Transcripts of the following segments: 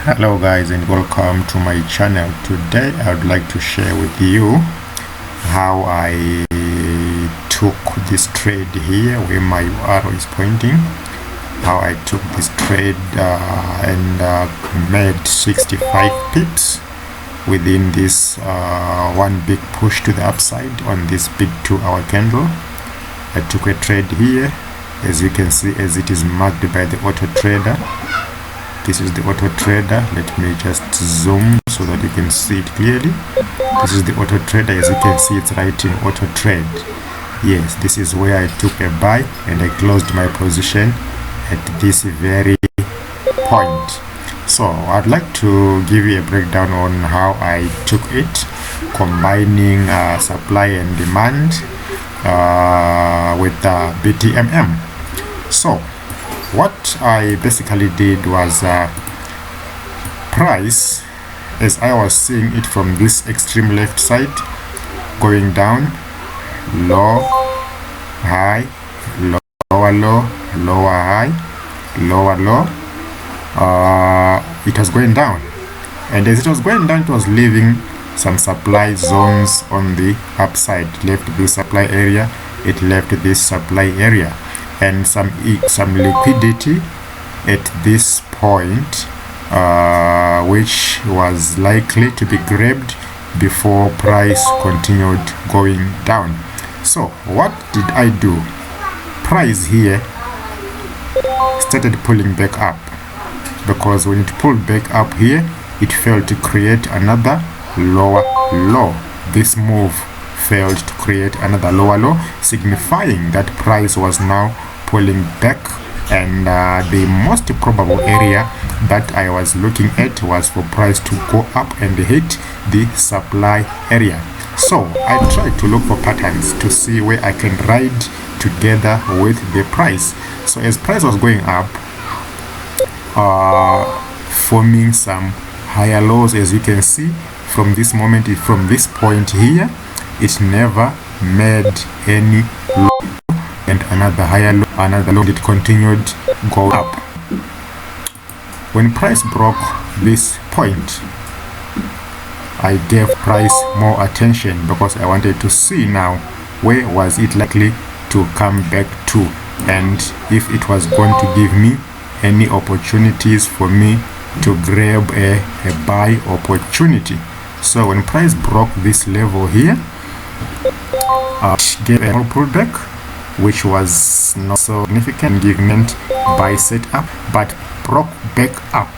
Hello guys, and welcome to my channel. Today I would like to share with you how I took this trade here where my arrow is pointing, how I took this trade and made 65 pips within this one big push to the upside on this big 2-hour candle. I took a trade here, as you can see, as it is marked by the auto trader. This is the auto trader. Let me just zoom so that you can see it clearly. This is the auto trader. As you can see, it's writing auto trade. Yes, this is where I took a buy and I closed my position at this very point. So I'd like to give you a breakdown on how I took it, combining supply and demand with BTMM. So what I basically did was price, as I was seeing it from this extreme left side, going down, low, high, lower low, lower high, lower low. It was going down, and as it was going down, it was leaving some supply zones on the upside. Left this supply area, it left this supply area, and some liquidity at this point, which was likely to be grabbed before price continued going down. So what did I do? Price here started pulling back up, because when it pulled back up here, it failed to create another lower low. This move failed to create another lower low, signifying that price was now pulling back, and the most probable area that I was looking at was for price to go up and hit the supply area. So I tried to look for patterns to see where I can ride together with the price. So as price was going up, forming some higher lows, as you can see from this moment, from this point here, it never made any low, and another higher low, another low. It continued go up. When price broke this point, I gave price more attention, because I wanted to see now where was it likely to come back to, and if it was going to give me any opportunities for me to grab a buy opportunity. So when price broke this level here, gave a small pullback, which was not so significant, meant buy setup, but broke back up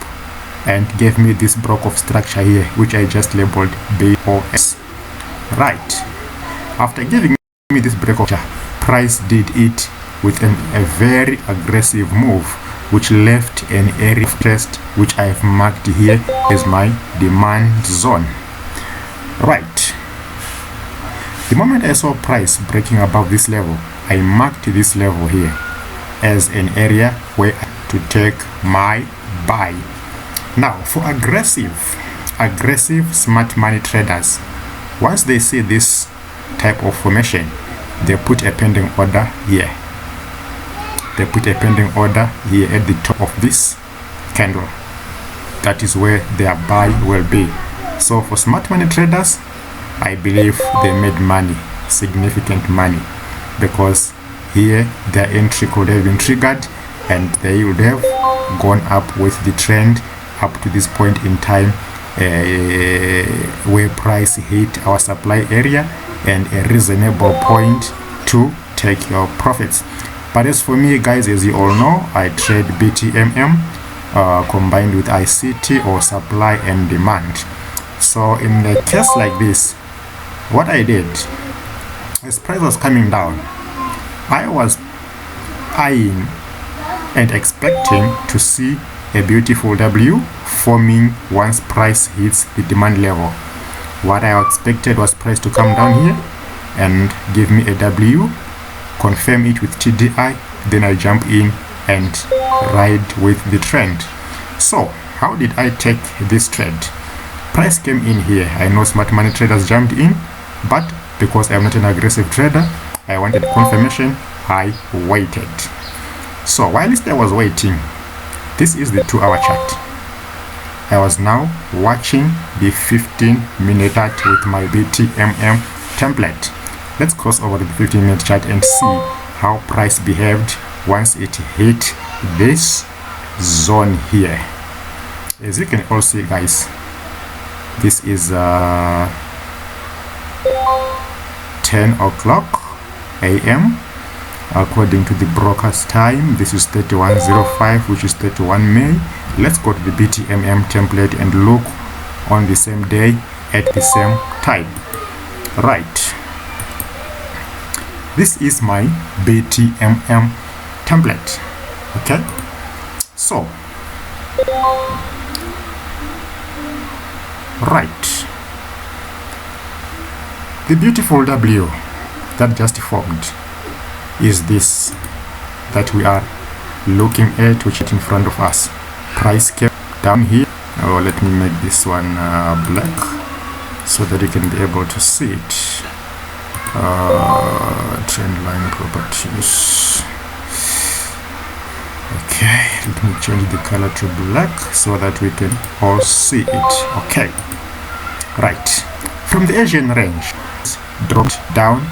and gave me this block of structure here, which I just labeled BOS. Right, after giving me this break of structure, price did it with a very aggressive move, which left an area of test, which I have marked here as my demand zone. Right, the moment I saw price breaking above this level, I marked this level here as an area where to take my buy. Now for aggressive smart money traders, once they see this type of formation, they put a pending order here. They put a pending order here at the top of this candle. That is where their buy will be. So for smart money traders, I believe they made money, significant money, because here their entry could have been triggered and they would have gone up with the trend up to this point in time, where price hit our supply area and a reasonable point to take your profits. But as for me, guys, as you all know, I trade BTMM combined with ICT, or supply and demand. So in a case like this, what I did, as price was coming down, I was eyeing and expecting to see a beautiful W forming once price hits the demand level. What I expected was price to come down here and give me a W, confirm it with TDI, then I jump in and ride with the trend. So how did I take this trade? Price came in here. I know smart money traders jumped in, but because I'm not an aggressive trader, I wanted confirmation. I waited. So whilst I was waiting, this is the 2-hour chart. I was now watching the 15-minute chart with my BTMM template. Let's cross over to the 15-minute chart and see how price behaved once it hit this zone here. As you can all see, guys, this is 10 o'clock a.m. according to the broker's time. This is 3105, which is 31 May. Let's go to the BTMM template and look on the same day at the same time. Right, this is my BTMM template. Okay, so right, the beautiful W that just formed is this that we are looking at, which is in front of us. Price came down here. Oh, let me make this one black so that you can be able to see it. Trend line properties. Okay, let me change the color to black so that we can all see it. Okay, right, from the Asian range, dropped down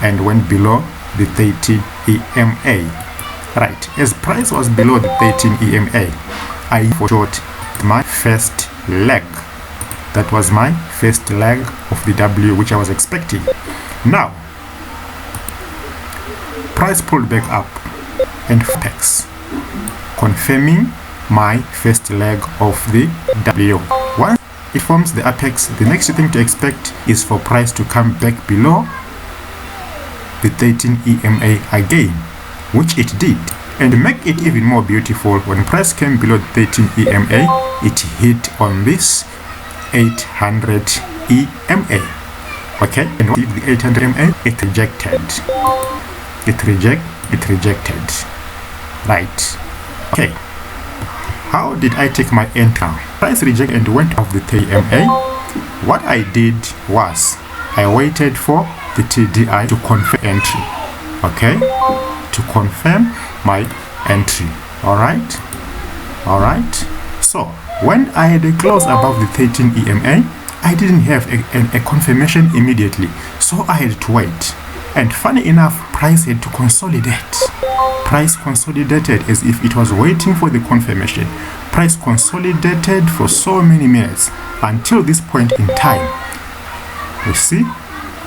and went below the 13 EMA. Right, as price was below the 13 EMA, I short my first leg. That was my first leg of the W, which I was expecting. Now, price pulled back up and apex, confirming my first leg of the W. Once it forms the apex, the next thing to expect is for price to come back below the 13 EMA again, which it did. And to make it even more beautiful, when price came below the 13 EMA, it hit on this 800 EMA. Okay, and what did the 800 EMA? It rejected. It rejected. Right. Okay. How did I take my entry? Price rejected and went off the 3 EMA. What I did was I waited for the TDI to confirm entry. Okay, to confirm my entry. All right. So when I had a close above the 13 EMA, I didn't have a confirmation immediately, so I had to wait. And funny enough, price had to consolidate. Price consolidated as if it was waiting for the confirmation. Price consolidated for so many minutes until this point in time. You see,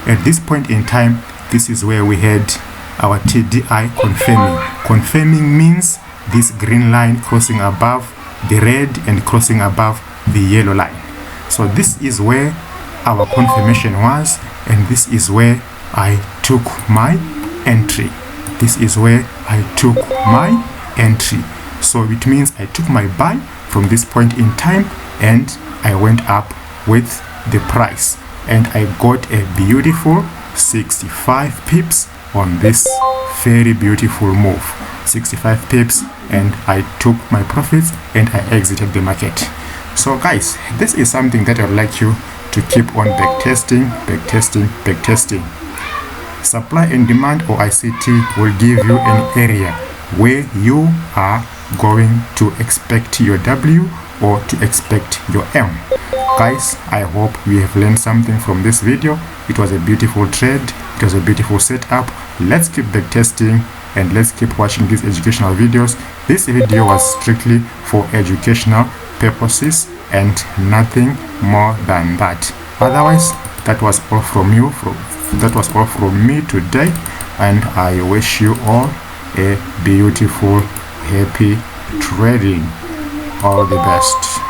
at this point in time, this is where we had our TDI confirming. Confirming means this green line crossing above the red and crossing above the yellow line. So this is where our confirmation was, and this is where I took my entry. This is where I took my entry. So it means I took my buy from this point in time and I went up with the price, and I got a beautiful 65 pips on this very beautiful move. 65 pips, and I took my profits and I exited the market. So guys, this is something that I would like you to keep on backtesting. Supply and demand, or ICT, will give you an area where you are going to expect your W or to expect your M. Guys, I hope you have learned something from this video. It was a beautiful trade, it was a beautiful setup. Let's keep backtesting and let's keep watching these educational videos. This video was strictly for educational purposes and nothing more than that. Otherwise, that was all from you. That was all from me today, and I wish you all a beautiful, happy trading. All the best.